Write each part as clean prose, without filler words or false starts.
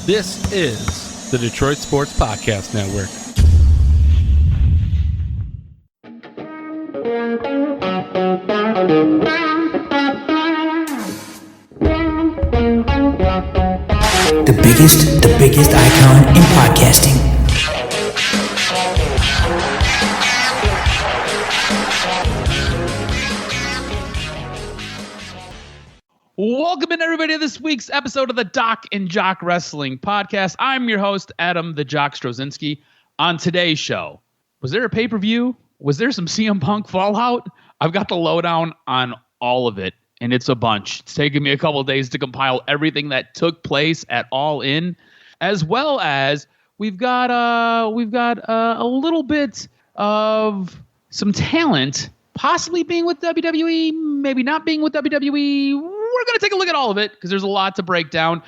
This is the Detroit Sports Podcast Network. The biggest icon in podcasting. Welcome in, everybody, to this week's episode of the DocNJock Wrestling Podcast. I'm your host, Adam the Jock Strozinski. On today's show, was there a pay-per-view? Was there some CM Punk fallout? I've got the lowdown on all of it, and it's a bunch. It's taken me a couple of days to compile everything that took place at All In, as well as we've got a little bit of some talent possibly being with WWE, maybe not being with WWE. We're going to take a look at all of it because there's a lot to break down.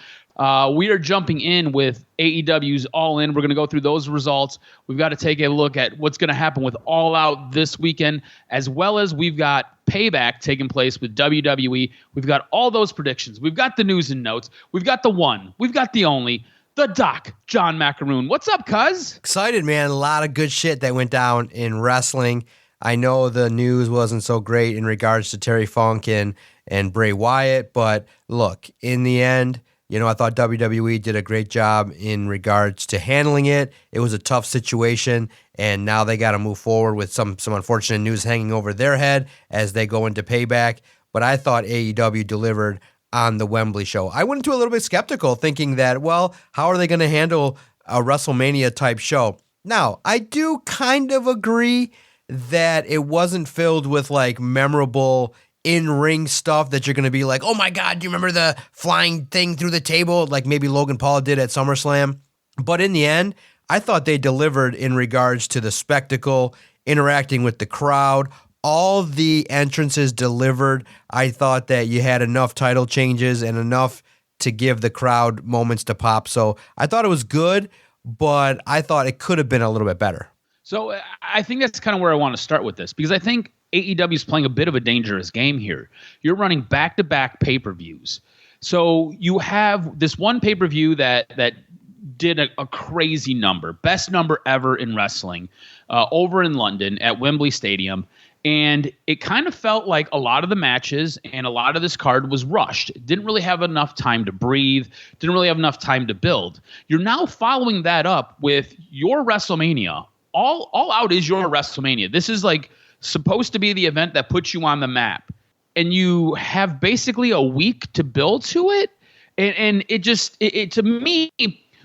We are jumping in with AEW's All In. We're going to go through those results. We've got to take a look at what's going to happen with All Out this weekend, as well as we've got Payback taking place with WWE. We've got all those predictions. We've got the news and notes. We've got the one. We've got the only. The Doc, John Macaroon. What's up, cuz? Excited, man. A lot of good shit that went down in wrestling. I know the news wasn't so great in regards to Terry Funk and Bray Wyatt, but look, in the end, I thought WWE did a great job in regards to handling it. It was a tough situation, and now they got to move forward with some unfortunate news hanging over their head as they go into Payback. But I thought AEW delivered on the Wembley show. I went into a little bit skeptical, thinking that, well, how are they going to handle a WrestleMania-type show? Now, I do kind of agree that it wasn't filled with like memorable in-ring stuff that you're going to be like, oh my God, do you remember the flying thing through the table like maybe Logan Paul did at SummerSlam? But in the end, I thought they delivered in regards to the spectacle, interacting with the crowd. All the entrances delivered. I thought that you had enough title changes and enough to give the crowd moments to pop. So I thought it was good, but I thought it could have been a little bit better. So I think that's kind of where I want to start with this, because I think AEW is playing a bit of a dangerous game here. You're running back-to-back pay-per-views. So you have this one pay-per-view that did a crazy number, best number ever in wrestling, over in London at Wembley Stadium. And it kind of felt like a lot of the matches and a lot of this card was rushed. It didn't really have enough time to breathe, didn't really have enough time to build. You're now following that up with your WrestleMania. All Out is your WrestleMania. This is like supposed to be the event that puts you on the map. And you have basically a week to build to it. And it just, to me,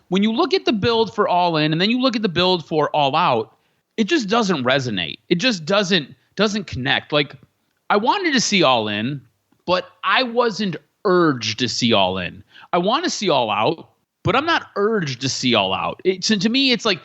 when you look at the build for All In and then you look at the build for All Out, it just doesn't resonate. It just doesn't connect. Like, I wanted to see All In, but I wasn't urged to see All In. I want to see All Out, but I'm not urged to see All Out. To me, it's like,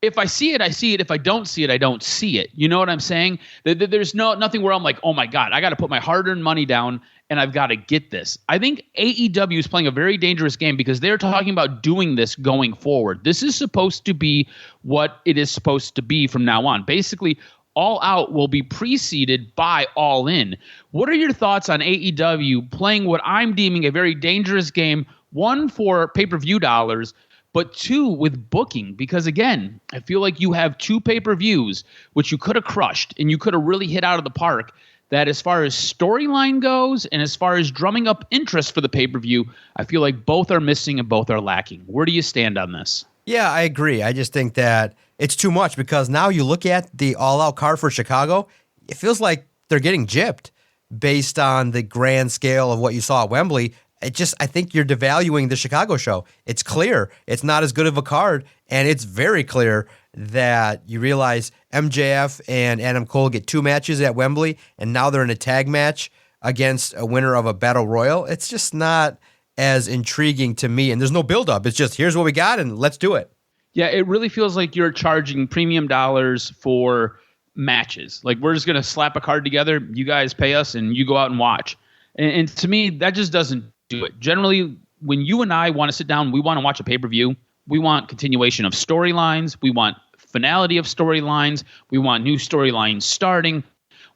if I see it, I see it. If I don't see it, I don't see it. You know what I'm saying? There's nothing where I'm like, oh my God, I got to put my hard-earned money down and I've got to get this. I think AEW is playing a very dangerous game because they're talking about doing this going forward. This is supposed to be what it is supposed to be from now on. Basically, All Out will be preceded by All In. What are your thoughts on AEW playing what I'm deeming a very dangerous game, one, for pay-per-view dollars, but two, with booking? Because again, I feel like you have two pay-per-views, which you could have crushed and you could have really hit out of the park, that as far as storyline goes and as far as drumming up interest for the pay-per-view, I feel like both are missing and both are lacking. Where do you stand on this? Yeah, I agree. I just think that it's too much because now you look at the all-out card for Chicago, it feels like they're getting gypped based on the grand scale of what you saw at Wembley. I think you're devaluing the Chicago show. It's clear it's not as good of a card, and it's very clear that you realize MJF and Adam Cole get two matches at Wembley, and now they're in a tag match against a winner of a battle royal. It's just not as intriguing to me, and there's no buildup. It's just, here's what we got, and let's do it. Yeah, it really feels like you're charging premium dollars for matches. Like, we're just going to slap a card together, you guys pay us, and you go out and watch. And to me, that just doesn't do it. Generally, when you and I want to sit down, we want to watch a pay-per-view, we want continuation of storylines, we want finality of storylines, we want new storylines starting.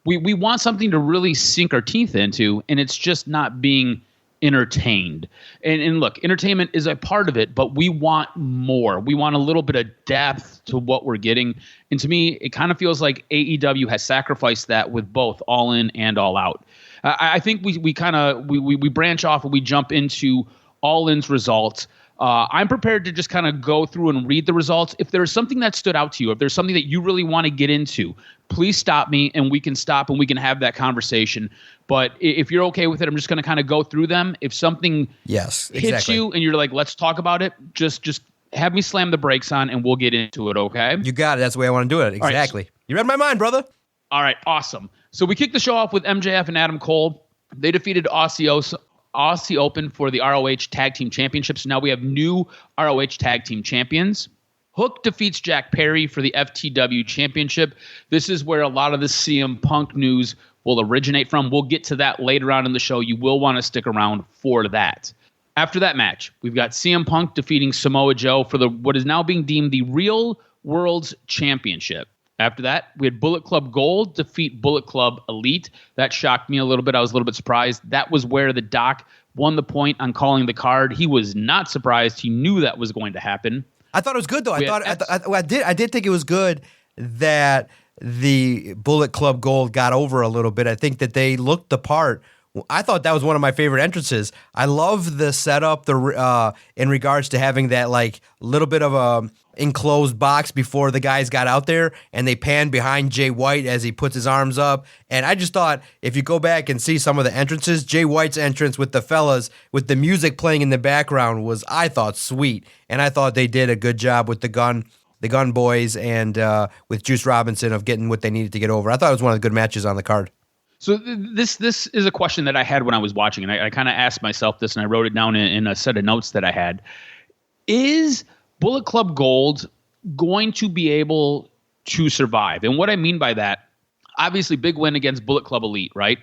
We want something to really sink our teeth into, and it's just not being entertained. And look, entertainment is a part of it, but we want more. We want a little bit of depth to what we're getting. And to me, it kind of feels like AEW has sacrificed that with both All In and All Out. I think we branch off and we jump into All In's results. I'm prepared to just kind of go through and read the results. If there's something that stood out to you, if there's something that you really want to get into, please stop me and we can stop and we can have that conversation. But if you're okay with it, I'm just going to kind of go through them. If something hits you and you're like, let's talk about it, just have me slam the brakes on and we'll get into it, okay? You got it. That's the way I want to do it. Exactly. Right. You read my mind, brother. All right, awesome. So we kicked the show off with MJF and Adam Cole. They defeated Aussie Open for the ROH Tag Team Championships. Now we have new ROH Tag Team Champions. Hook defeats Jack Perry for the FTW Championship. This is where a lot of the CM Punk news will originate from. We'll get to that later on in the show. You will want to stick around for that. After that match, we've got CM Punk defeating Samoa Joe for what is now being deemed the Real World's Championship. After that, we had Bullet Club Gold defeat Bullet Club Elite. That shocked me a little bit. I was a little bit surprised. That was where the Doc won the point on calling the card. He was not surprised. He knew that was going to happen. I thought it was good, though. I did think it was good that the Bullet Club Gold got over a little bit. I think that they looked the part. I thought that was one of my favorite entrances. I love the setup in regards to having that like little bit of a enclosed box before the guys got out there, and they pan behind Jay White as he puts his arms up. And I just thought if you go back and see some of the entrances, Jay White's entrance with the fellas with the music playing in the background was, I thought, sweet. And I thought they did a good job with the Gun Boys and with Juice Robinson of getting what they needed to get over. I thought it was one of the good matches on the card. So this is a question that I had when I was watching, and I kind of asked myself this, and I wrote it down in a set of notes that I had. Is Bullet Club Gold going to be able to survive? And what I mean by that, obviously big win against Bullet Club Elite, right?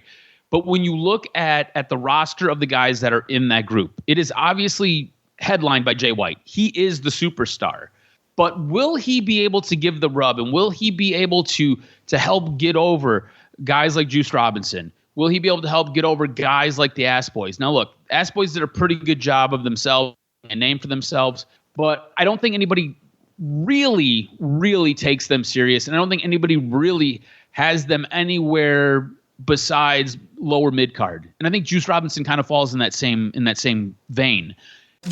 But when you look at the roster of the guys that are in that group, it is obviously headlined by Jay White. He is the superstar. But will he be able to give the rub, and will he be able to help get over guys like Juice Robinson? Will he be able to help get over guys like the Ass Boys? Now, look, Ass Boys did a pretty good job of themselves and name for themselves, but I don't think anybody really, really takes them serious, and I don't think anybody really has them anywhere besides lower mid-card. And I think Juice Robinson kind of falls in that same vein.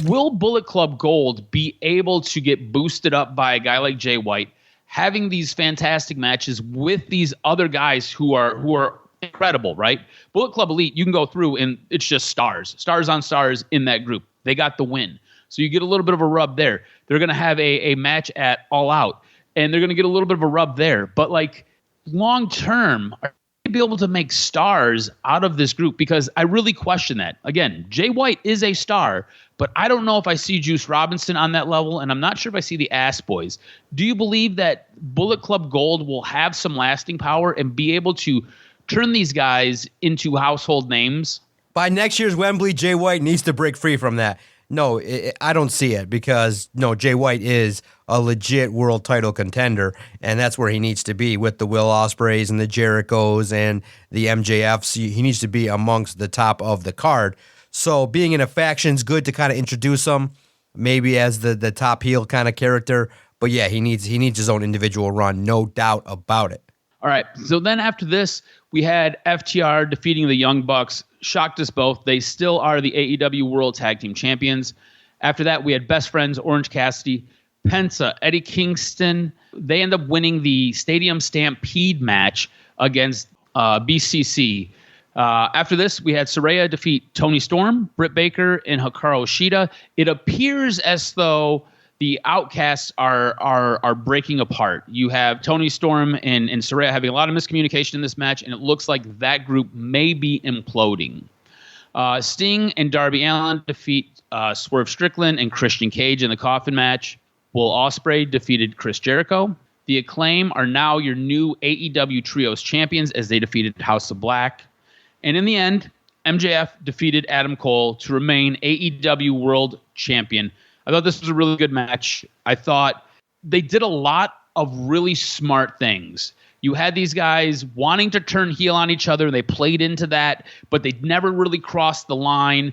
Will Bullet Club Gold be able to get boosted up by a guy like Jay White, having these fantastic matches with these other guys who are incredible, right? Bullet Club Elite, you can go through and it's just stars on stars in that group. They got the win. So you get a little bit of a rub there. They're going to have a match at All Out, and they're going to get a little bit of a rub there. But like long term, are they going to be able to make stars out of this group? Because I really question that. Again, Jay White is a star, but I don't know if I see Juice Robinson on that level, and I'm not sure if I see the Ass Boys. Do you believe that Bullet Club Gold will have some lasting power and be able to turn these guys into household names? By next year's Wembley, Jay White needs to break free from that. No, I don't see it because, no, Jay White is a legit world title contender, and that's where he needs to be with the Will Ospreays and the Jerichos and the MJFs. He needs to be amongst the top of the card. So being in a faction is good to kind of introduce him, maybe as the top heel kind of character. But yeah, he needs his own individual run, no doubt about it. All right. So then after this, we had FTR defeating the Young Bucks. Shocked us both. They still are the AEW World Tag Team Champions. After that, we had Best Friends, Orange Cassidy, Penta, Eddie Kingston. They end up winning the Stadium Stampede match against BCC. After this, we had Saraya defeat Toni Storm, Britt Baker, and Hikaru Shida. It appears as though the Outcasts are breaking apart. You have Toni Storm and Saraya having a lot of miscommunication in this match, and it looks like that group may be imploding. Sting and Darby Allin defeat Swerve Strickland and Christian Cage in the coffin match. Will Ospreay defeated Chris Jericho. The Acclaim are now your new AEW Trios champions as they defeated House of Black. And in the end, MJF defeated Adam Cole to remain AEW World Champion. I thought this was a really good match. I thought they did a lot of really smart things. You had these guys wanting to turn heel on each other. They played into that, but they never really crossed the line.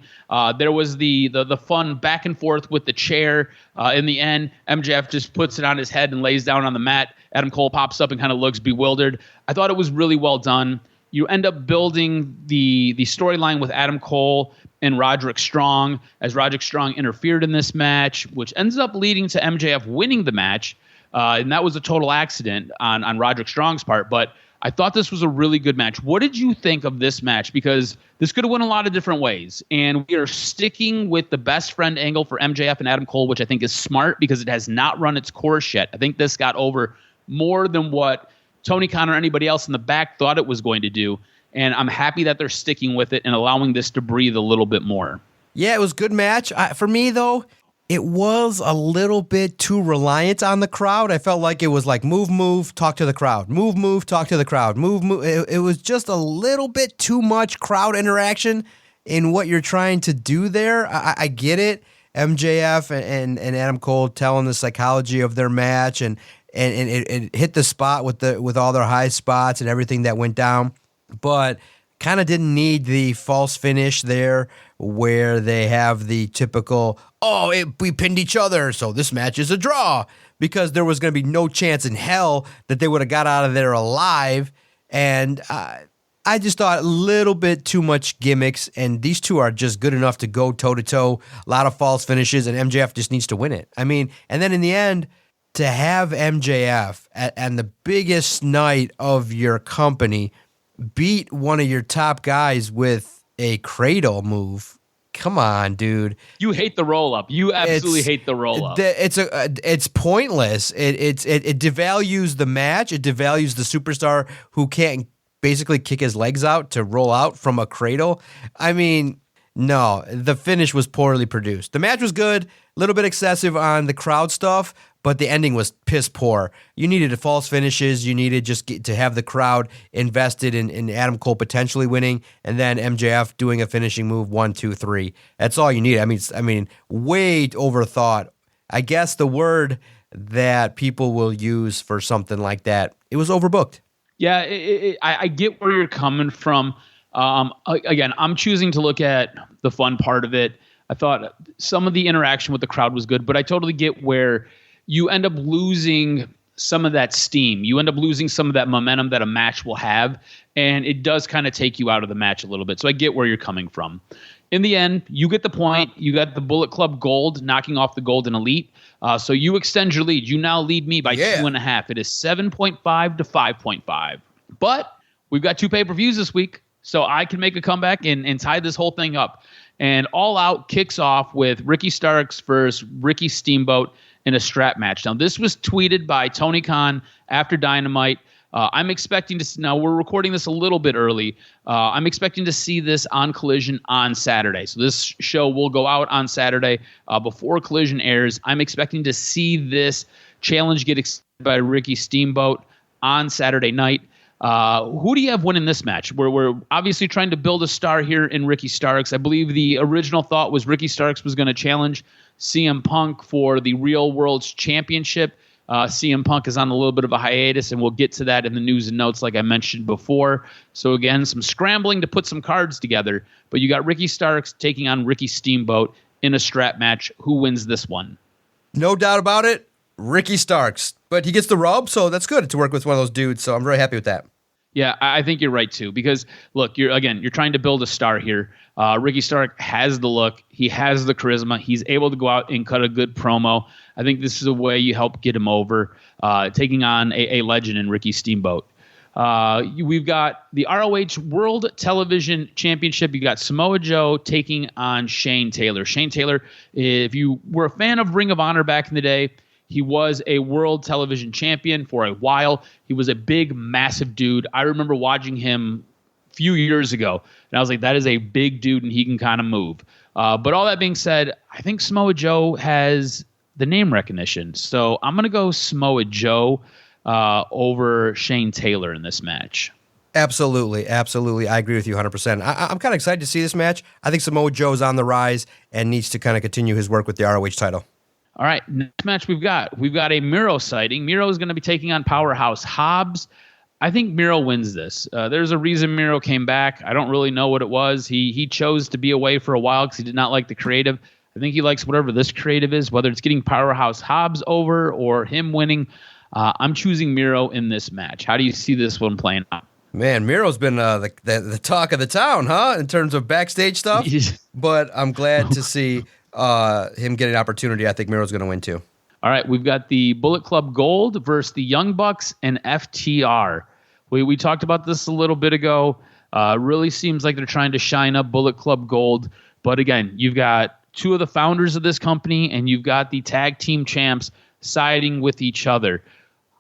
There was the fun back and forth with the chair. In the end, MJF just puts it on his head and lays down on the mat. Adam Cole pops up and kind of looks bewildered. I thought it was really well done. You end up building the storyline with Adam Cole and Roderick Strong, as Roderick Strong interfered in this match, which ends up leading to MJF winning the match. And that was a total accident on Roderick Strong's part. But I thought this was a really good match. What did you think of this match? Because this could have went a lot of different ways. And we are sticking with the best friend angle for MJF and Adam Cole, which I think is smart because it has not run its course yet. I think this got over more than what Tony Khan or anybody else in the back thought it was going to do. And I'm happy that they're sticking with it and allowing this to breathe a little bit more. Yeah, it was a good match. For me, though, it was a little bit too reliant on the crowd. I felt like it was like move, talk to the crowd. Move, talk to the crowd. Move. It was just a little bit too much crowd interaction in what you're trying to do there. I get it. MJF and Adam Cole telling the psychology of their match and it hit the spot with all their high spots and everything that went down. But kind of didn't need the false finish there where they have the typical, we pinned each other, so this match is a draw, because there was going to be no chance in hell that they would have got out of there alive. And I just thought a little bit too much gimmicks, and these two are just good enough to go toe-to-toe, a lot of false finishes, and MJF just needs to win it. I mean, and then in the end, to have MJF and the biggest night of your company beat one of your top guys with a cradle move. Come on, dude. You hate the roll-up. You absolutely hate the roll-up. It's pointless. It devalues the match. It devalues the superstar who can't basically kick his legs out to roll out from a cradle. I mean, no, the finish was poorly produced. The match was good, a little bit excessive on the crowd stuff, but the ending was piss poor. You needed false finishes. You needed to have the crowd invested in Adam Cole potentially winning, and then MJF doing a finishing move 1, 2, 3. That's all you need. I mean, way overthought. I guess the word that people will use for something like that, it was overbooked. Yeah, I get where you're coming from. Again, I'm choosing to look at the fun part of it. I thought some of the interaction with the crowd was good, but I totally get where you end up losing some of that steam. You end up losing some of that momentum that a match will have, and it does kind of take you out of the match a little bit. So I get where you're coming from. In the end, you get the point. You got the Bullet Club Gold knocking off the Golden Elite. So you extend your lead. You now lead me by 2.5. It is 7.5 to 5.5. But we've got 2 pay-per-views this week, so I can make a comeback and tie this whole thing up. And All Out kicks off with Ricky Starks versus Ricky Steamboat in a strap match. Now, this was tweeted by Tony Khan after Dynamite. I'm expecting to – now, we're recording this a little bit early. I'm expecting to see this on Collision on Saturday. So this show will go out on Saturday before Collision airs. I'm expecting to see this challenge get accepted by Ricky Steamboat on Saturday night. Who do you have winning this match? We're obviously trying to build a star here in Ricky Starks. I believe the original thought was Ricky Starks was going to challenge CM Punk for the Real World's Championship. CM Punk is on a little bit of a hiatus, and we'll get to that in the news and notes like I mentioned before. So again, some scrambling to put some cards together. But you got Ricky Starks taking on Ricky Steamboat in a strap match. Who wins this one? No doubt about it, Ricky Starks. But he gets the rub, so that's good to work with one of those dudes. So I'm very happy with that. Yeah, I think you're right, too, because, look, you're trying to build a star here. Ricky Stark has the look. He has the charisma. He's able to go out and cut a good promo. I think this is a way you help get him over, taking on a legend in Ricky Steamboat. We've got the ROH World Television Championship. You got Samoa Joe taking on Shane Taylor. Shane Taylor, if you were a fan of Ring of Honor back in the day, he was a world television champion for a while. He was a big, massive dude. I remember watching him a few years ago, and I was like, that is a big dude, and he can kind of move. But all that being said, I think Samoa Joe has the name recognition. So I'm going to go Samoa Joe over Shane Taylor in this match. Absolutely. I agree with you 100%. I'm kind of excited to see this match. I think Samoa Joe's on the rise and needs to kind of continue his work with the ROH title. All right, next match we've got a Miro sighting. Miro is going to be taking on Powerhouse Hobbs. I think Miro wins this. There's a reason Miro came back. I don't really know what it was. He chose to be away for a while because he did not like the creative. I think he likes whatever this creative is, whether it's getting Powerhouse Hobbs over or him winning. I'm choosing Miro in this match. How do you see this one playing out? Man, Miro's been the talk of the town, huh, in terms of backstage stuff. But I'm glad to see him get an opportunity. I think Miro's going to win too. All right, we've got the Bullet Club Gold versus the Young Bucks and FTR. We talked about this a little bit ago. Really seems like they're trying to shine up Bullet Club Gold. But again, you've got two of the founders of this company, and you've got the tag team champs siding with each other.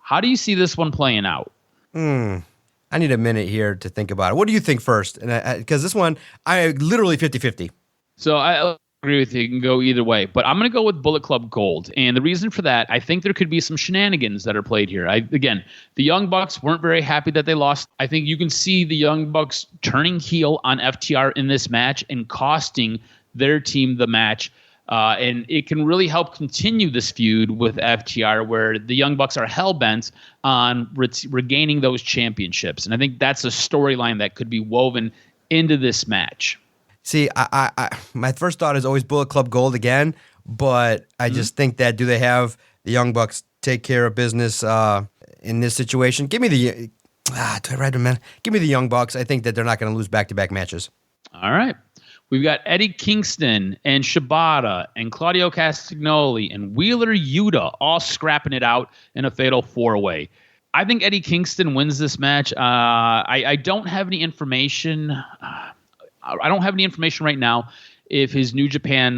How do you see this one playing out? I need a minute here to think about it. What do you think first? And because this one, I literally 50-50. So I agree with you. You can go either way. But I'm going to go with Bullet Club Gold. And the reason for that, I think there could be some shenanigans that are played here. Again, the Young Bucks weren't very happy that they lost. I think you can see the Young Bucks turning heel on FTR in this match and costing their team the match. And it can really help continue this feud with FTR where the Young Bucks are hell-bent on regaining those championships. And I think that's a storyline that could be woven into this match. See, I my first thought is always Bullet Club Gold again, but I just think that do they have the Young Bucks take care of business in this situation? Give me the do I write them in? Give me the Young Bucks. I think that they're not going to lose back-to-back matches. All right. We've got Eddie Kingston and Shibata and Claudio Castagnoli and Wheeler Yuta all scrapping it out in a fatal four-way. I think Eddie Kingston wins this match. I don't have any information. I don't have any information right now if his New Japan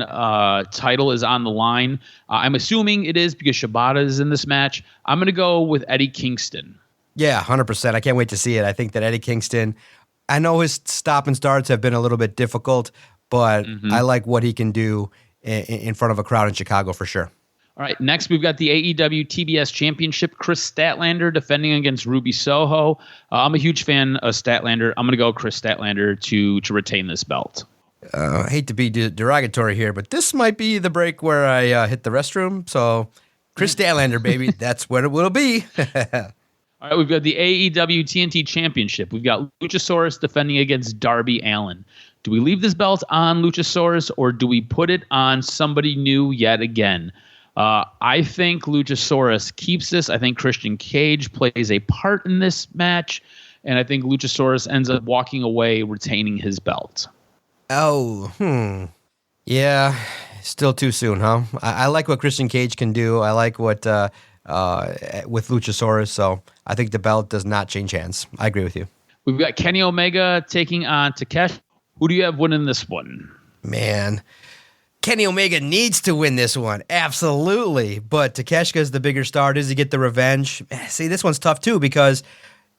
title is on the line. I'm assuming it is because Shibata is in this match. I'm going to go with Eddie Kingston. Yeah, 100%. I can't wait to see it. I think that Eddie Kingston, I know his stop and starts have been a little bit difficult, but I like what he can do in front of a crowd in Chicago for sure. All right, next we've got the AEW TBS Championship. Chris Statlander defending against Ruby Soho. I'm a huge fan of Statlander. I'm going to go Chris Statlander to retain this belt. I hate to be derogatory here, but this might be the break where I hit the restroom. So Chris Statlander, baby, that's what it will be. All right, we've got the AEW TNT Championship. We've got Luchasaurus defending against Darby Allin. Do we leave this belt on Luchasaurus or do we put it on somebody new yet again? I think Luchasaurus keeps this. I think Christian Cage plays a part in this match, and I think Luchasaurus ends up walking away retaining his belt. Yeah, still too soon, huh? I like what Christian Cage can do. I like what with Luchasaurus, so I think the belt does not change hands. I agree with you. We've got Kenny Omega taking on Takeshi. Who do you have winning this one? Man, Kenny Omega needs to win this one, absolutely. But Takeshita's the bigger star. Does he get the revenge? See, this one's tough too because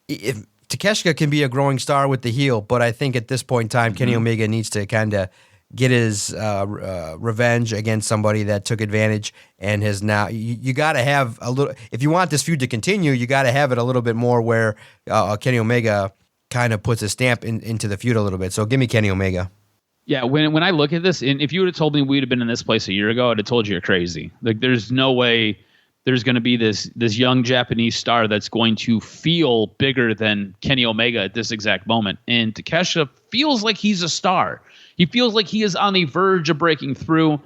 if Takeshita can be a growing star with the heel, but I think at this point in time, Kenny Omega needs to kind of get his revenge against somebody that took advantage and has now. You got to have a little. If you want this feud to continue, you got to have it a little bit more where Kenny Omega kind of puts a stamp into the feud a little bit. So give me Kenny Omega. Yeah, when I look at this, and if you would have told me we'd have been in this place a year ago, I'd have told you you're crazy. Like, there's no way there's going to be this young Japanese star that's going to feel bigger than Kenny Omega at this exact moment. And Takeshita feels like he's a star. He feels like he is on the verge of breaking through.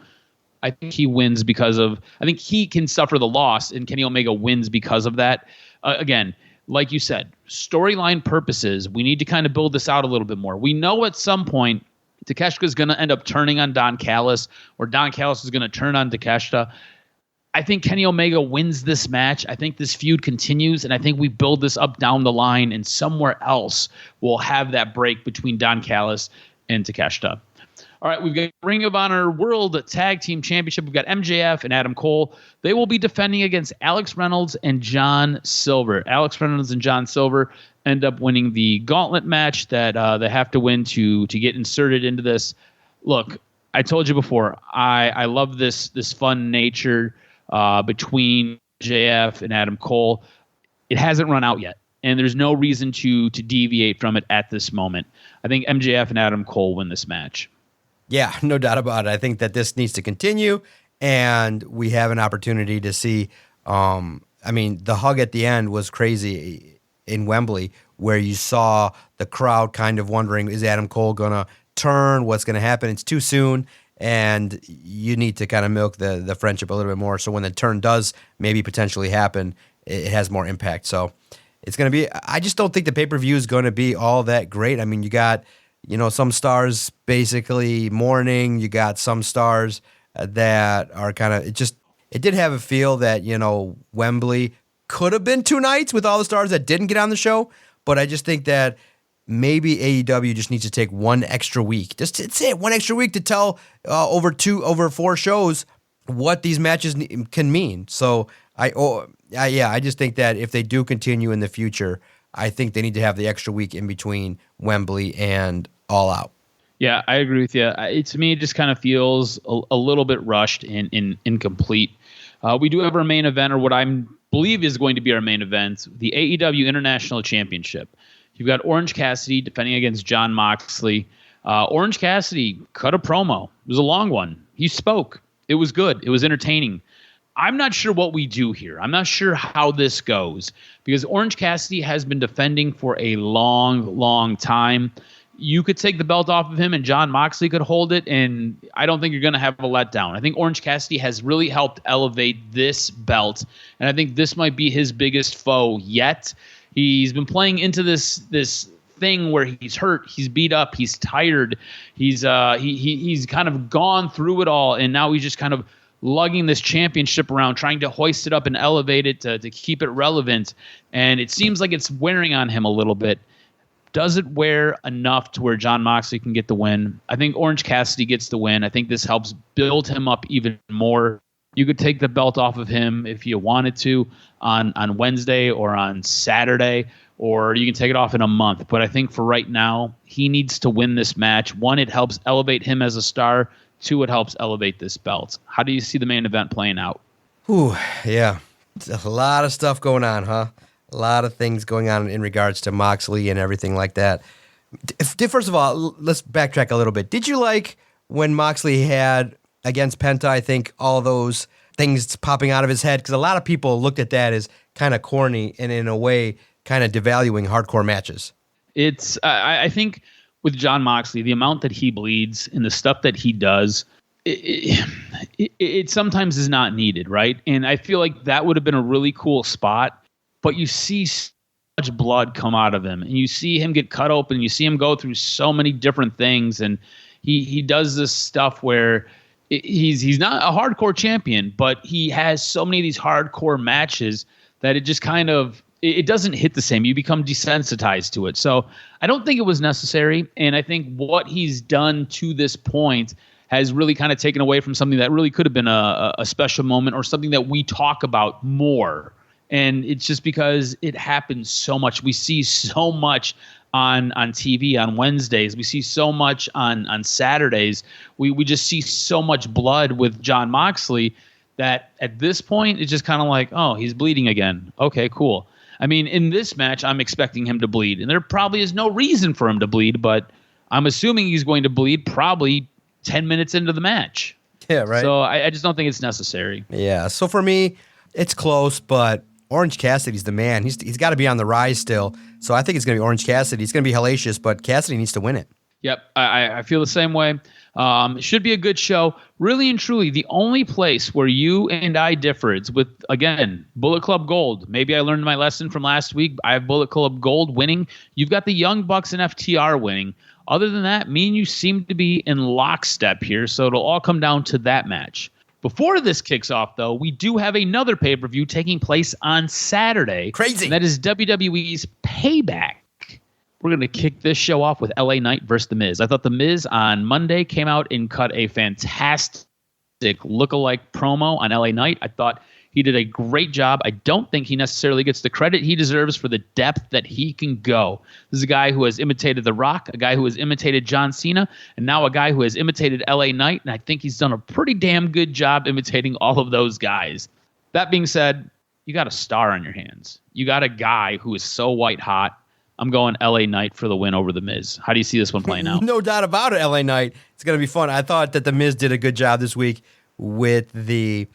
I think he wins because of. I think he can suffer the loss, and Kenny Omega wins because of that. Again, like you said, storyline purposes, we need to kind of build this out a little bit more. We know at some point Takeshita is going to end up turning on Don Callis, or Don Callis is going to turn on Takeshita. I think Kenny Omega wins this match. I think this feud continues, and I think we build this up down the line, and somewhere else we'll have that break between Don Callis and Takeshita. All right, we've got Ring of Honor World Tag Team Championship. We've got MJF and Adam Cole. They will be defending against Alex Reynolds and John Silver. Alex Reynolds and John Silver end up winning the gauntlet match that they have to win to get inserted into this. Look, I told you before, I love this fun nature between MJF and Adam Cole. It hasn't run out yet, and there's no reason to deviate from it at this moment. I think MJF and Adam Cole win this match. Yeah, no doubt about it. I think that this needs to continue, and we have an opportunity to see. The hug at the end was crazy. in Wembley, where you saw the crowd kind of wondering, is Adam Cole going to turn? What's going to happen? It's too soon, and you need to kind of milk the friendship a little bit more. So when the turn does maybe potentially happen, it has more impact. So it's going to be, I just don't think the pay-per-view is going to be all that great. I mean, you got, some stars basically mourning. You got some stars that are kind of, it did have a feel that, Wembley could have been 2 nights with all the stars that didn't get on the show. But I just think that maybe AEW just needs to take 1 extra week. Just say 1 extra week to tell over 4 shows what these matches can mean. So I just think that if they do continue in the future, I think they need to have the extra week in between Wembley and All Out. Yeah, I agree with you. To me, it just kind of feels a little bit rushed and incomplete. We do have our main event, or what I believe is going to be our main event, the AEW International Championship. You've got Orange Cassidy defending against Jon Moxley. Orange Cassidy cut a promo. It was a long one. He spoke. It was good. It was entertaining. I'm not sure what we do here. I'm not sure how this goes, because Orange Cassidy has been defending for a long, long time. You could take the belt off of him and Jon Moxley could hold it, and I don't think you're going to have a letdown. I think Orange Cassidy has really helped elevate this belt, and I think this might be his biggest foe yet. He's been playing into this thing where he's hurt, he's beat up, he's tired, he's kind of gone through it all, and now he's just kind of lugging this championship around, trying to hoist it up and elevate it to keep it relevant. And it seems like it's wearing on him a little bit. Does it wear enough to where Jon Moxley can get the win? I think Orange Cassidy gets the win. I think this helps build him up even more. You could take the belt off of him if you wanted to on Wednesday or on Saturday, or you can take it off in a month. But I think for right now, he needs to win this match. 1, it helps elevate him as a star. 2, it helps elevate this belt. How do you see the main event playing out? Ooh, yeah. It's a lot of stuff going on, huh? A lot of things going on in regards to Moxley and everything like that. First of all, let's backtrack a little bit. Did you like when Moxley had against Penta, I think, all those things popping out of his head? Because a lot of people looked at that as kind of corny and in a way kind of devaluing hardcore matches. I think with Jon Moxley, the amount that he bleeds and the stuff that he does, it sometimes is not needed, right? And I feel like that would have been a really cool spot, but you see so much blood come out of him, and you see him get cut open, you see him go through so many different things, and he does this stuff where he's not a hardcore champion, but he has so many of these hardcore matches that it just kind of, it doesn't hit the same. You become desensitized to it. So I don't think it was necessary. And I think what he's done to this point has really kind of taken away from something that really could have been a special moment or something that we talk about more. And it's just because it happens so much. We see so much on TV on Wednesdays. We see so much on Saturdays. We just see so much blood with Jon Moxley that at this point, it's just kind of like, oh, he's bleeding again. Okay, cool. I mean, in this match, I'm expecting him to bleed, and there probably is no reason for him to bleed, but I'm assuming he's going to bleed probably 10 minutes into the match. Yeah, right. So I just don't think it's necessary. Yeah, so for me, it's close, but Orange Cassidy's the man. He's got to be on the rise still, so I think it's going to be Orange Cassidy. It's going to be hellacious, but Cassidy needs to win it. Yep, I feel the same way. It should be a good show. Really and truly, the only place where you and I differ is with, again, Bullet Club Gold. Maybe I learned my lesson from last week. I have Bullet Club Gold winning. You've got the Young Bucks and FTR winning. Other than that, me and you seem to be in lockstep here, so it'll all come down to that match. Before this kicks off, though, we do have another pay-per-view taking place on Saturday. Crazy. And that is WWE Payback. We're going to kick this show off with LA Knight versus The Miz. I thought The Miz on Monday came out and cut a fantastic lookalike promo on LA Knight. I thought he did a great job. I don't think he necessarily gets the credit he deserves for the depth that he can go. This is a guy who has imitated The Rock, a guy who has imitated John Cena, and now a guy who has imitated LA Knight, and I think he's done a pretty damn good job imitating all of those guys. That being said, you got a star on your hands. You got a guy who is so white hot. I'm going LA Knight for the win over The Miz. How do you see this one playing out? No doubt about it, LA Knight. It's going to be fun. I thought that The Miz did a good job this week with the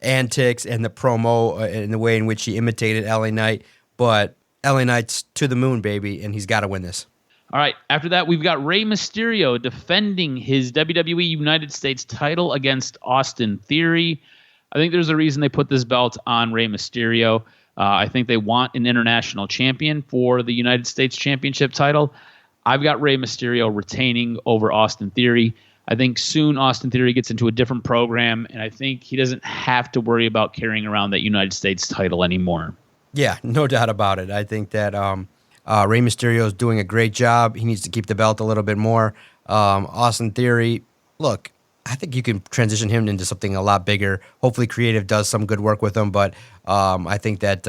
antics and the promo and the way in which he imitated LA Knight. But LA Knight's to the moon, baby, and he's got to win this. All right. After that, we've got Rey Mysterio defending his WWE United States title against Austin Theory. I think there's a reason they put this belt on Rey Mysterio. I think they want an international champion for the United States Championship title. I've got Rey Mysterio retaining over Austin Theory. I think soon Austin Theory gets into a different program, and I think he doesn't have to worry about carrying around that United States title anymore. Yeah, no doubt about it. I think that Rey Mysterio is doing a great job. He needs to keep the belt a little bit more. Austin Theory, look, I think you can transition him into something a lot bigger. Hopefully Creative does some good work with him, but I think that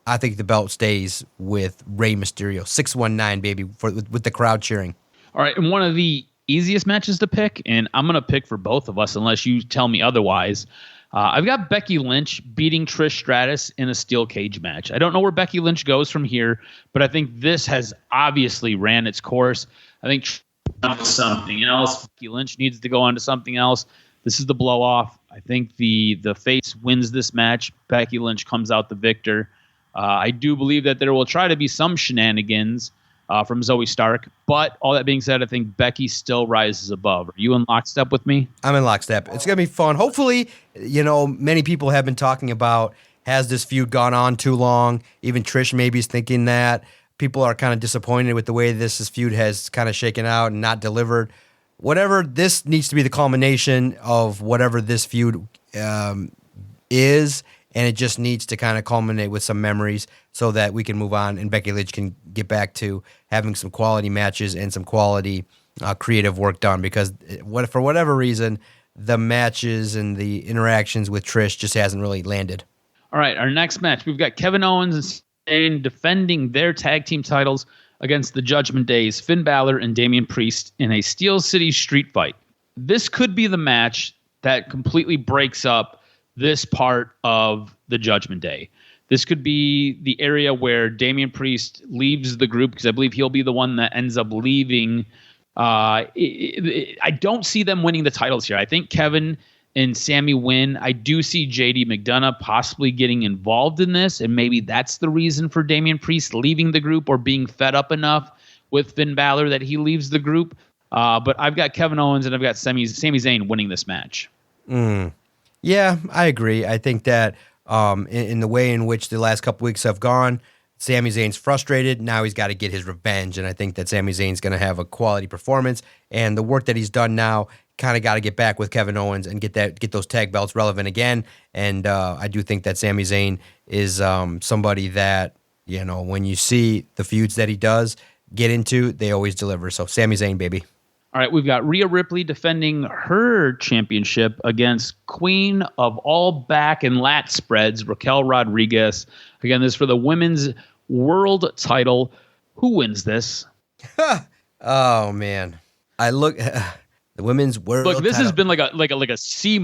I think the belt stays with Rey Mysterio. 619, baby, with the crowd cheering. All right, and one of the easiest matches to pick, and I'm going to pick for both of us unless you tell me otherwise. I've got Becky Lynch beating Trish Stratus in a steel cage match. I don't know where Becky Lynch goes from here, but I think this has obviously ran its course. I think something else. Becky Lynch needs to go on to something else. This is the blow off. I think the face wins this match. Becky Lynch comes out the victor. I do believe that there will try to be some shenanigans from Zoe Stark. But all that being said, I think Becky still rises above. Are you in lockstep with me? I'm in lockstep. It's going to be fun. Hopefully, many people have been talking about, has this feud gone on too long? Even Trish maybe is thinking that. People are kind of disappointed with the way this feud has kind of shaken out and not delivered. Whatever, this needs to be the culmination of whatever this feud is, and it just needs to kind of culminate with some memories so that we can move on and Becky Lynch can get back to having some quality matches and some quality creative work done, because for whatever reason, the matches and the interactions with Trish just hasn't really landed. All right, our next match, we've got Kevin Owens and Zayn defending their tag team titles against the Judgment Days, Finn Balor and Damian Priest, in a Steel City street fight. This could be the match that completely breaks up this part of the Judgment Day. This could be the area where Damian Priest leaves the group, because I believe he'll be the one that ends up leaving. I don't see them winning the titles here. I think Kevin and Sammy win. I do see JD McDonough possibly getting involved in this, and maybe that's the reason for Damian Priest leaving the group or being fed up enough with Finn Balor that he leaves the group. But I've got Kevin Owens and I've got Sami Zayn winning this match. Yeah, I agree. I think that in the way in which the last couple weeks have gone, Sami Zayn's frustrated. Now he's got to get his revenge, and I think that Sami Zayn's going to have a quality performance. And the work that he's done now, kind of got to get back with Kevin Owens and get those tag belts relevant again. And I do think that Sami Zayn is somebody that, when you see the feuds that he does get into, they always deliver. So Sami Zayn, baby. All right, we've got Rhea Ripley defending her championship against Queen of all back and lat spreads, Raquel Rodriguez. Again, this is for the women's world title. Who wins this? Oh man, the women's world. Look, this title. has been like a C-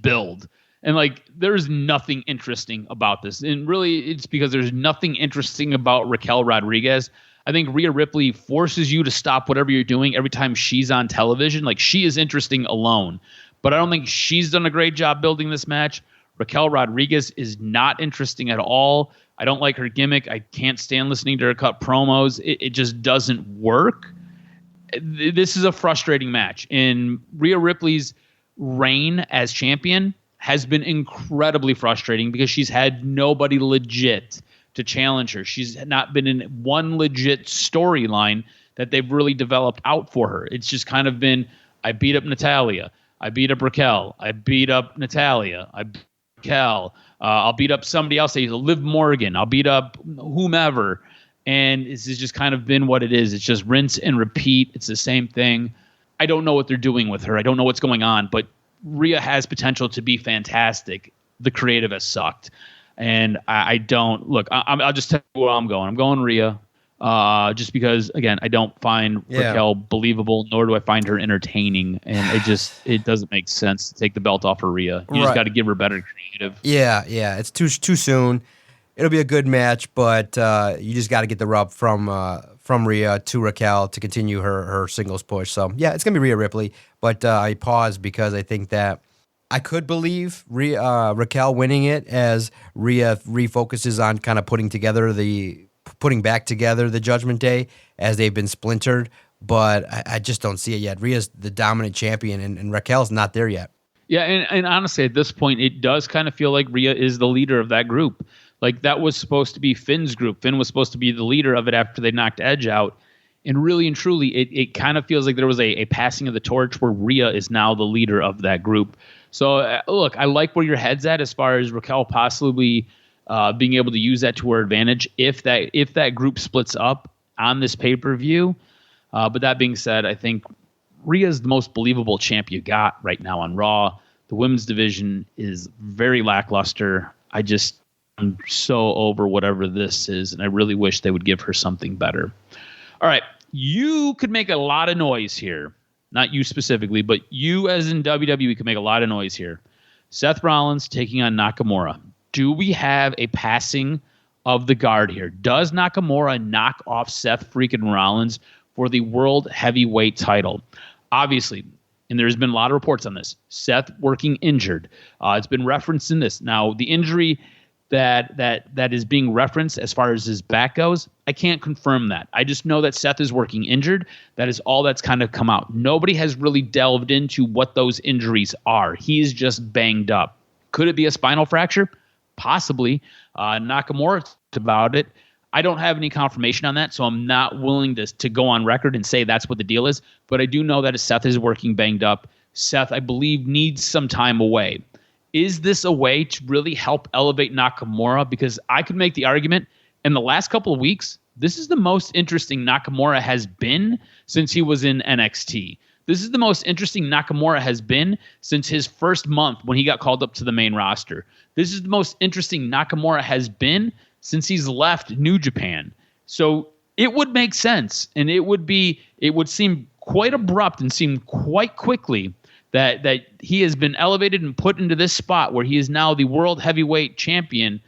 build, and there's nothing interesting about this. And really, it's because there's nothing interesting about Raquel Rodriguez. I think Rhea Ripley forces you to stop whatever you're doing every time she's on television. She is interesting alone, but I don't think she's done a great job building this match. Raquel Rodriguez is not interesting at all. I don't like her gimmick. I can't stand listening to her cut promos. It just doesn't work. This is a frustrating match. And Rhea Ripley's reign as champion has been incredibly frustrating because she's had nobody legit to challenge her. She's not been in one legit storyline that they've really developed out for her. It's just kind of been, I beat up Natalya. I beat up Raquel. I beat up Natalya. I beat Raquel. I'll beat up somebody else. Liv Morgan. I'll beat up whomever. And this has just kind of been what it is. It's just rinse and repeat. It's the same thing. I don't know what they're doing with her. I don't know what's going on, but Rhea has potential to be fantastic. The creative has sucked. And I don't look. I'll just tell you where I'm going. I'm going Rhea, just because again I don't find Raquel believable, nor do I find her entertaining, and it doesn't make sense to take the belt off of Rhea. You just got to give her better creative. Yeah, it's too soon. It'll be a good match, but you just got to get the rub from Rhea to Raquel to continue her singles push. So yeah, it's gonna be Rhea Ripley, but I paused because I think that I could believe Raquel winning it as Rhea refocuses on kind of putting together the putting back together the Judgment Day as they've been splintered, but I just don't see it yet. Rhea's the dominant champion, and Raquel's not there yet. Yeah, and honestly, at this point, it does kind of feel like Rhea is the leader of that group. Like, that was supposed to be Finn's group. Finn was supposed to be the leader of it after they knocked Edge out. And really and truly, it kind of feels like there was a passing of the torch where Rhea is now the leader of that group. So, look, I like where your head's at as far as Raquel possibly being able to use that to her advantage if that group splits up on this pay-per-view. But that being said, I think Rhea's the most believable champ you got right now on Raw. The women's division is very lackluster. I'm so over whatever this is, and I really wish they would give her something better. All right, you could make a lot of noise here. Not you specifically, but you as in WWE could make a lot of noise here. Seth Rollins taking on Nakamura. Do we have a passing of the guard here? Does Nakamura knock off Seth freaking Rollins for the World Heavyweight title? Obviously, and there's been a lot of reports on this, Seth working injured. It's been referenced in this. Now, the injury that is being referenced as far as his back goes, I can't confirm that. I just know that Seth is working injured. That is all that's kind of come out. Nobody has really delved into what those injuries are. He's just banged up. Could it be a spinal fracture? Possibly. Nakamura talked about it. I don't have any confirmation on that, so I'm not willing to go on record and say that's what the deal is. But I do know that Seth is working banged up. Seth, I believe, needs some time away. Is this a way to really help elevate Nakamura? Because I could make the argument in the last couple of weeks, this is the most interesting Nakamura has been since he was in NXT. This is the most interesting Nakamura has been since his first month when he got called up to the main roster. This is the most interesting Nakamura has been since he's left New Japan. So it would make sense, and it would seem quite abrupt and seem quite quickly that he has been elevated and put into this spot where he is now the World Heavyweight Champion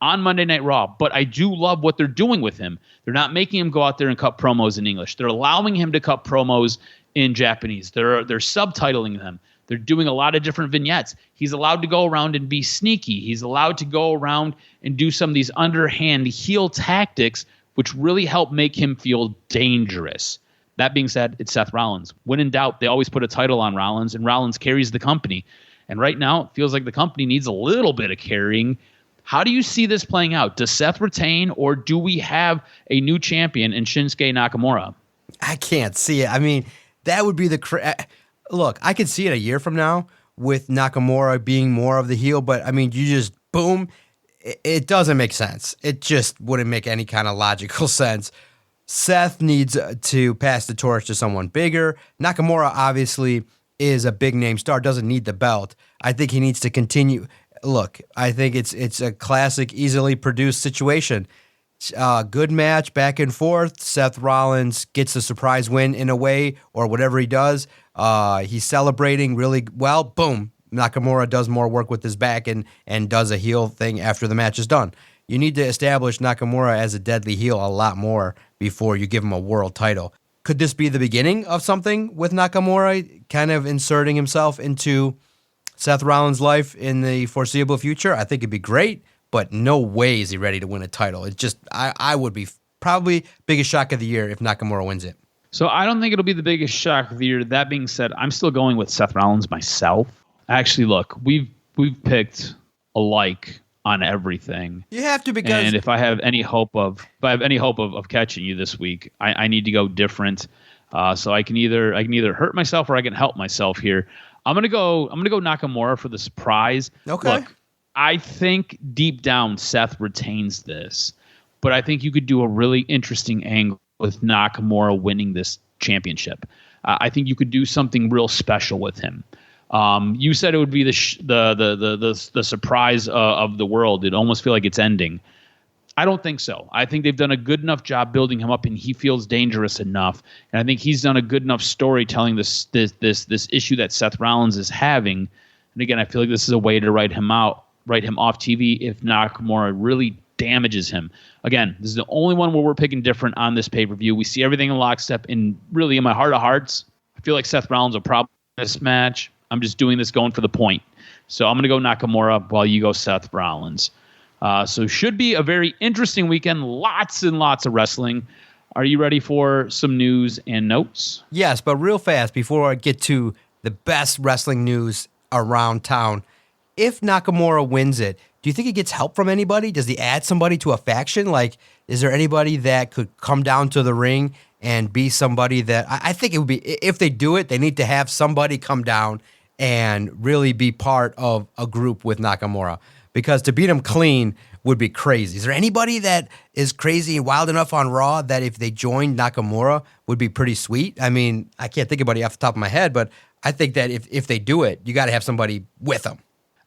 on Monday Night Raw. But I do love what they're doing with him. They're not making him go out there and cut promos in English. They're allowing him to cut promos in Japanese. They're subtitling them. They're doing a lot of different vignettes. He's allowed to go around and be sneaky. He's allowed to go around and do some of these underhand heel tactics, which really help make him feel dangerous. That being said, it's Seth Rollins. When in doubt, they always put a title on Rollins, and Rollins carries the company. And right now, it feels like the company needs a little bit of carrying. How do you see this playing out? Does Seth retain, or do we have a new champion in Shinsuke Nakamura? I can't see it. I mean, that would be look, I could see it a year from now with Nakamura being more of the heel, but I mean, you just, boom, it doesn't make sense. It just wouldn't make any kind of logical sense. Seth needs to pass the torch to someone bigger. Nakamura obviously is a big name star, doesn't need the belt. I think he needs to continue. Look, I think it's a classic, easily produced situation. Good match, back and forth. Seth Rollins gets a surprise win in a way, or whatever he does. He's celebrating really well. Boom. Nakamura does more work with his back and does a heel thing after the match is done. You need to establish Nakamura as a deadly heel a lot more before you give him a world title. Could this be the beginning of something with Nakamura kind of inserting himself into Seth Rollins' life in the foreseeable future? I think it'd be great, but no way is he ready to win a title. It's just, I would be probably biggest shock of the year if Nakamura wins it. So I don't think it'll be the biggest shock of the year. That being said, I'm still going with Seth Rollins myself. Actually, look, we've picked alike on everything. You have to, because and if I have any hope of catching you this week, I need to go different. So I can either hurt myself or I can help myself here. I'm gonna go Nakamura for the surprise. Okay. Look, I think deep down Seth retains this, but I think you could do a really interesting angle with Nakamura winning this championship. I think you could do something real special with him. You said it would be the surprise of the world. It almost feel like it's ending. I don't think so. I think they've done a good enough job building him up, and he feels dangerous enough. And I think he's done a good enough storytelling this issue that Seth Rollins is having. And again, I feel like this is a way to write him off TV if Nakamura really damages him. Again, this is the only one where we're picking different on this pay-per-view. We see everything in lockstep, and really in my heart of hearts, I feel like Seth Rollins will probably win this match. I'm just doing this going for the point. So I'm going to go Nakamura while you go Seth Rollins. So should be a very interesting weekend. Lots and lots of wrestling. Are you ready for some news and notes? Yes, but real fast, before I get to the best wrestling news around town, if Nakamura wins it, do you think he gets help from anybody? Does he add somebody to a faction? Like, is there anybody that could come down to the ring and be somebody that I think it would be, if they do it, they need to have somebody come down and really be part of a group with Nakamura, because to beat him clean would be crazy. Is there anybody that is crazy and wild enough on Raw that if they joined Nakamura would be pretty sweet? I mean, I can't think of anybody off the top of my head, but I think that if they do it, you got to have somebody with them.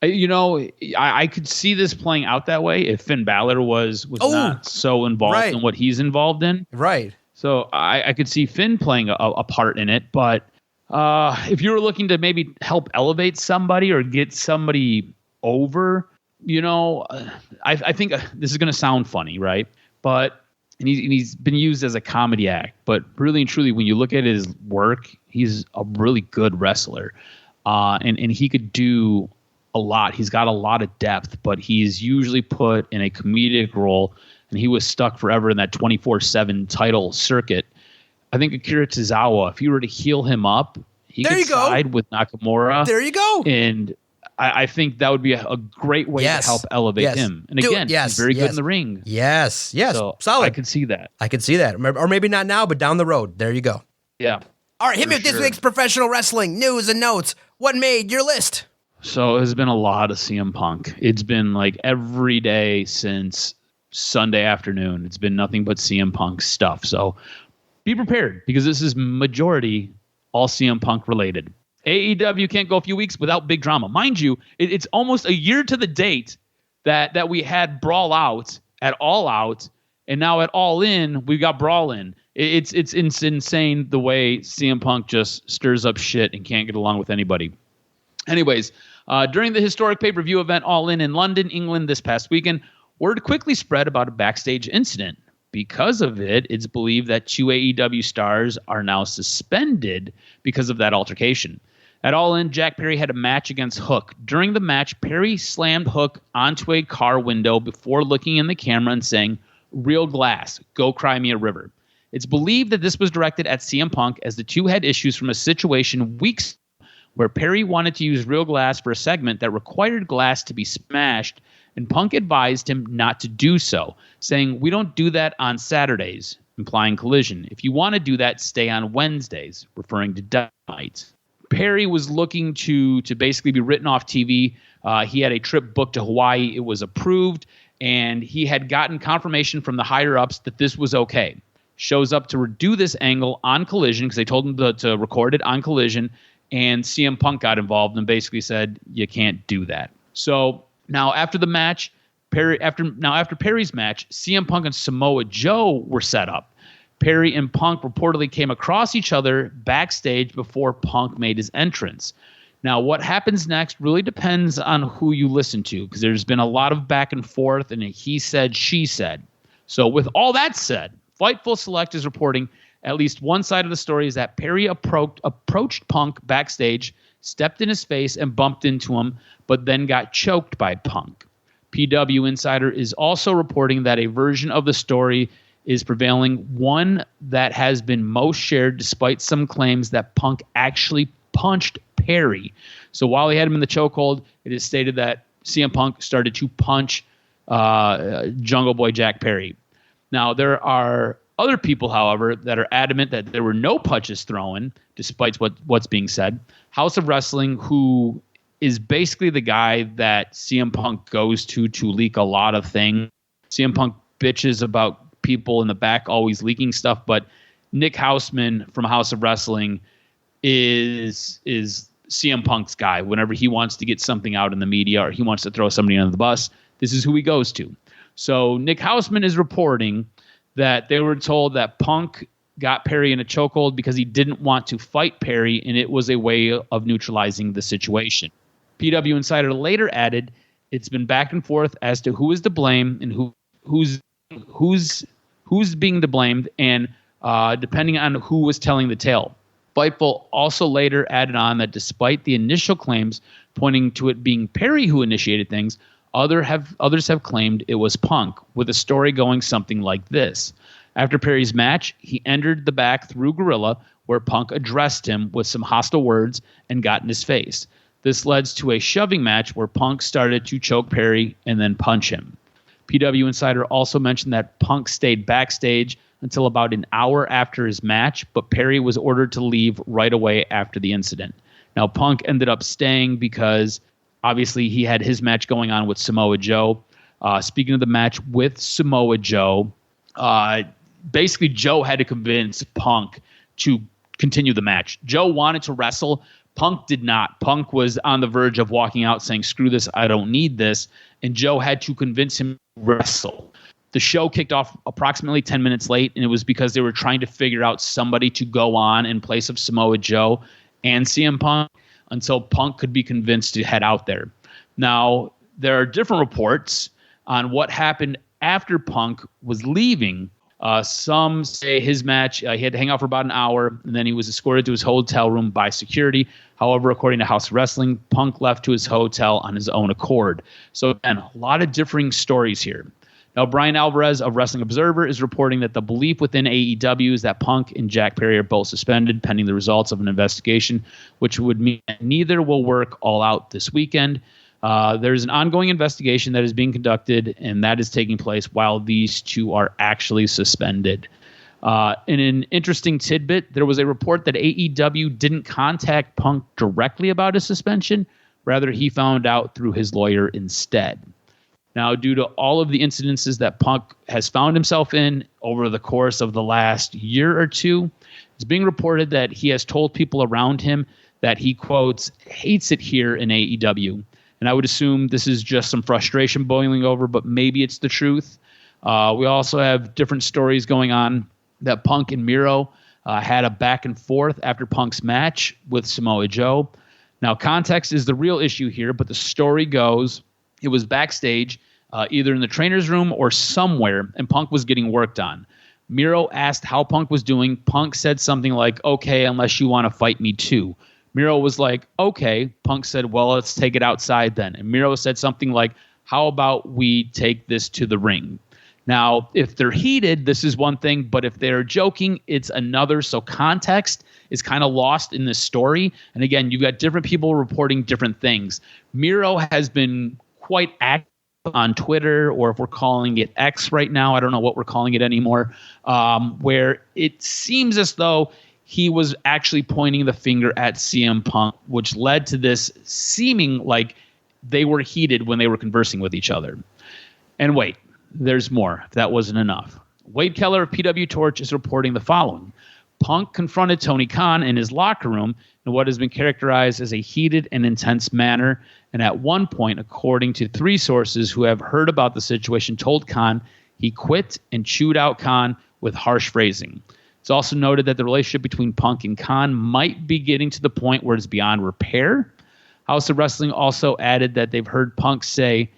I could see this playing out that way if Finn Balor was not so involved in what he's involved in. Right. So I could see Finn playing a part in it. But if you were looking to maybe help elevate somebody or get somebody over, I think this is going to sound funny, right? But he's been used as a comedy act. But really and truly, when you look at his work, he's a really good wrestler. And he could do a lot. He's got a lot of depth, but he's usually put in a comedic role, and he was stuck forever in that 24/7 title circuit. I think Akira Tozawa, if you were to heal him up, he could side with Nakamura. There you go. And I think that would be a great way to help elevate him. And again, he's very good in the ring. Yes. So solid. I could see that. Or maybe not now, but down the road. There you go. Yeah. All right, hit me with this week's professional wrestling news and notes. What made your list? So there's been a lot of CM Punk. It's been like every day since Sunday afternoon. It's been nothing but CM Punk stuff. So be prepared, because this is majority all CM Punk related. AEW can't go a few weeks without big drama. Mind you, it's almost a year to the date that we had Brawl Out at All Out, and now at All In, we've got Brawl In. It's insane the way CM Punk just stirs up shit and can't get along with anybody. Anyways, during the historic pay-per-view event All In London, England this past weekend, word quickly spread about a backstage incident. Because of it, it's believed that 2 AEW stars are now suspended because of that altercation. At All In, Jack Perry had a match against Hook. During the match, Perry slammed Hook onto a car window before looking in the camera and saying, "Real glass, go cry me a river." It's believed that this was directed at CM Punk, as the two had issues from a situation weeks where Perry wanted to use real glass for a segment that required glass to be smashed, and Punk advised him not to do so, saying, "We don't do that on Saturdays," implying Collision. "If you want to do that, stay on Wednesdays," referring to Dynamite. Perry was looking to basically be written off TV. He had a trip booked to Hawaii. It was approved, and he had gotten confirmation from the higher-ups that this was okay. Shows up to redo this angle on Collision, because they told him to record it on Collision, and CM Punk got involved and basically said, "You can't do that." So now after the match, after Perry's match, CM Punk and Samoa Joe were set up. Perry and Punk reportedly came across each other backstage before Punk made his entrance. Now, what happens next really depends on who you listen to, because there's been a lot of back and forth and a he said, she said. So with all that said, Fightful Select is reporting at least one side of the story is that Perry approached Punk backstage, stepped in his face and bumped into him, but then got choked by Punk. PW Insider is also reporting that a version of the story is prevailing, one that has been most shared despite some claims that Punk actually punched Perry. So while he had him in the chokehold, it is stated that CM Punk started to punch Jungle Boy Jack Perry. Now, there are other people, however, that are adamant that there were no punches thrown, despite what's being said. House of Wrestling, who is basically the guy that CM Punk goes to leak a lot of things. CM Punk bitches about people in the back always leaking stuff, but Nick Houseman from House of Wrestling is CM Punk's guy. Whenever he wants to get something out in the media or he wants to throw somebody under the bus, this is who he goes to. So Nick Houseman is reporting that they were told that Punk got Perry in a chokehold because he didn't want to fight Perry, and it was a way of neutralizing the situation. PW Insider later added, "It's been back and forth as to who is to blame and who's being to blamed, and depending on who was telling the tale." Fightful also later added on that despite the initial claims pointing to it being Perry who initiated things, Others have claimed it was Punk, with the story going something like this. After Perry's match, he entered the back through Gorilla, where Punk addressed him with some hostile words and got in his face. This led to a shoving match where Punk started to choke Perry and then punch him. PW Insider also mentioned that Punk stayed backstage until about an hour after his match, but Perry was ordered to leave right away after the incident. Now, Punk ended up staying because obviously he had his match going on with Samoa Joe. Speaking of the match with Samoa Joe, basically Joe had to convince Punk to continue the match. Joe wanted to wrestle. Punk did not. Punk was on the verge of walking out saying, screw this, I don't need this. And Joe had to convince him to wrestle. The show kicked off approximately 10 minutes late, and it was because they were trying to figure out somebody to go on in place of Samoa Joe and CM Punk until Punk could be convinced to head out there. Now, there are different reports on what happened after Punk was leaving. Some say his match, he had to hang out for about an hour, and then he was escorted to his hotel room by security. However, according to House Wrestling, Punk left to his hotel on his own accord. So, again, a lot of differing stories here. Now, Brian Alvarez of Wrestling Observer is reporting that the belief within AEW is that Punk and Jack Perry are both suspended pending the results of an investigation, which would mean that neither will work All Out this weekend. There's an ongoing investigation that is being conducted, and that is taking place while these two are actually suspended. In an interesting tidbit, there was a report that AEW didn't contact Punk directly about his suspension. Rather, he found out through his lawyer instead. Now, due to all of the incidences that Punk has found himself in over the course of the last year or two, it's being reported that he has told people around him that he, quotes, hates it here in AEW. And I would assume this is just some frustration boiling over, but maybe it's the truth. We also have different stories going on that Punk and Miro had a back and forth after Punk's match with Samoa Joe. Now, context is the real issue here, but the story goes it was backstage, either in the trainer's room or somewhere, and Punk was getting worked on. Miro asked how Punk was doing. Punk said something like, okay, unless you want to fight me too. Miro was like, okay. Punk said, well, let's take it outside then. And Miro said something like, how about we take this to the ring? Now, if they're heated, this is one thing, but if they're joking, it's another. So context is kind of lost in this story. And again, you've got different people reporting different things. Miro has been quite active on Twitter, or if we're calling it X right now, I don't know what we're calling it anymore, where it seems as though he was actually pointing the finger at CM Punk, which led to this seeming like they were heated when they were conversing with each other. And wait, there's more. If that wasn't enough. Wade Keller of PW Torch is reporting the following. Punk confronted Tony Khan in his locker room in what has been characterized as a heated and intense manner, and at one point, according to 3 sources who have heard about the situation, told Khan he quit and chewed out Khan with harsh phrasing. It's also noted that the relationship between Punk and Khan might be getting to the point where it's beyond repair. House of Wrestling also added that they've heard Punk say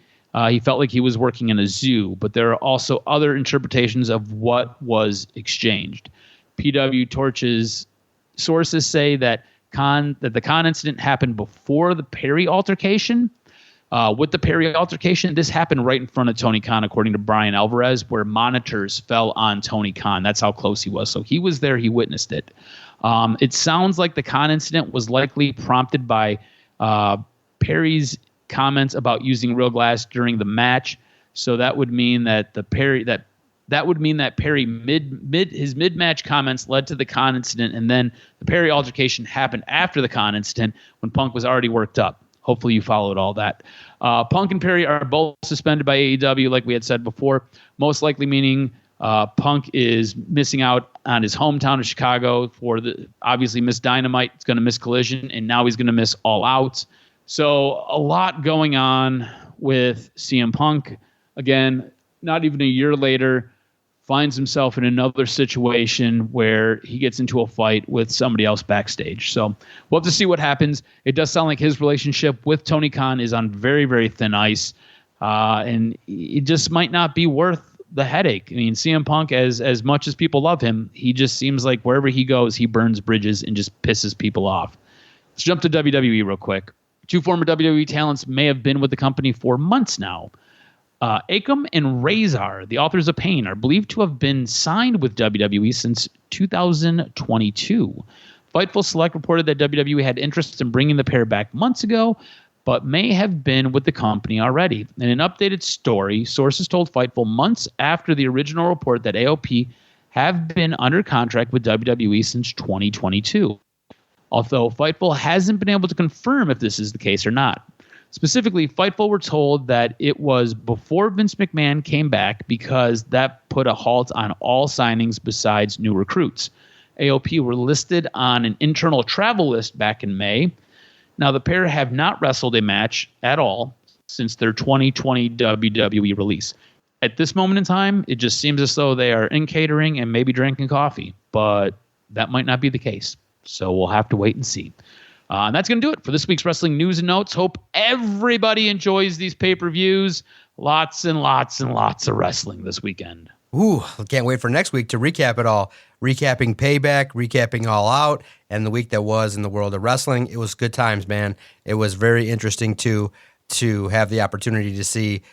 he felt like he was working in a zoo, but there are also other interpretations of what was exchanged. PW Torch's sources say that the Khan incident happened before the Perry altercation. With the Perry altercation, this happened right in front of Tony Khan, according to Brian Alvarez, where monitors fell on Tony Khan. That's how close he was. So he was there. He witnessed it. It sounds like the Khan incident was likely prompted by Perry's comments about using real glass during the match. So that would mean that Perry his mid-match comments led to the Khan incident, and then the Perry altercation happened after the Khan incident when Punk was already worked up. Hopefully you followed all that. Punk and Perry are both suspended by AEW, like we had said before, most likely meaning Punk is missing out on his hometown of Chicago for obviously Miss Dynamite. It's going to miss Collision, and now he's going to miss All Out. So a lot going on with CM Punk. Again, not even a year later, finds himself in another situation where he gets into a fight with somebody else backstage. So we'll have to see what happens. It does sound like his relationship with Tony Khan is on very, very thin ice. And it just might not be worth the headache. I mean, CM Punk, as much as people love him, he just seems like wherever he goes, he burns bridges and just pisses people off. Let's jump to WWE real quick. Two former WWE talents may have been with the company for months now. Akam and Razor, the authors of Pain, are believed to have been signed with WWE since 2022. Fightful Select reported that WWE had interest in bringing the pair back months ago, but may have been with the company already. In an updated story, sources told Fightful months after the original report that AOP have been under contract with WWE since 2022. Although Fightful hasn't been able to confirm if this is the case or not. Specifically, Fightful were told that it was before Vince McMahon came back because that put a halt on all signings besides new recruits. AOP were listed on an internal travel list back in May. Now, the pair have not wrestled a match at all since their 2020 WWE release. At this moment in time, it just seems as though they are in catering and maybe drinking coffee, but that might not be the case. So we'll have to wait and see. And that's going to do it for this week's Wrestling News and Notes. Hope everybody enjoys these pay-per-views. Lots and lots and lots of wrestling this weekend. Ooh, can't wait for next week to recap it all. Recapping Payback, recapping All Out, and the week that was in the world of wrestling. It was good times, man. It was very interesting to have the opportunity to see,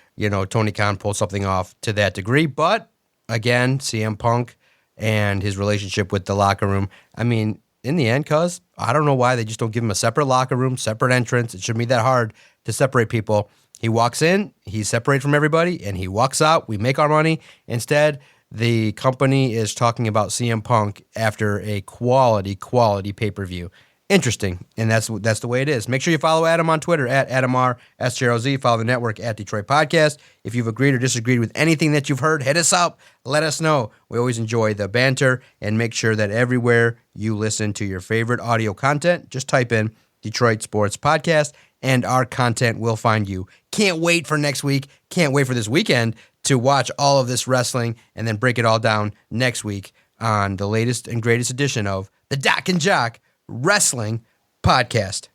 Tony Khan pull something off to that degree. But again, CM Punk and his relationship with the locker room. I mean, in the end, cuz I don't know why they just don't give him a separate locker room, separate entrance. It shouldn't be that hard to separate people. He walks in, he's separated from everybody, and he walks out. We make our money. Instead, the company is talking about CM Punk after a quality pay-per-view. Interesting, and that's the way it is. Make sure you follow Adam on Twitter at AdamRSJLZ. Follow the network at Detroit Podcast. If you've agreed or disagreed with anything that you've heard, hit us up. Let us know. We always enjoy the banter, and make sure that everywhere you listen to your favorite audio content, just type in Detroit Sports Podcast, and our content will find you. Can't wait for next week. Can't wait for this weekend to watch all of this wrestling and then break it all down next week on the latest and greatest edition of the DocNJock Wrestling Podcast.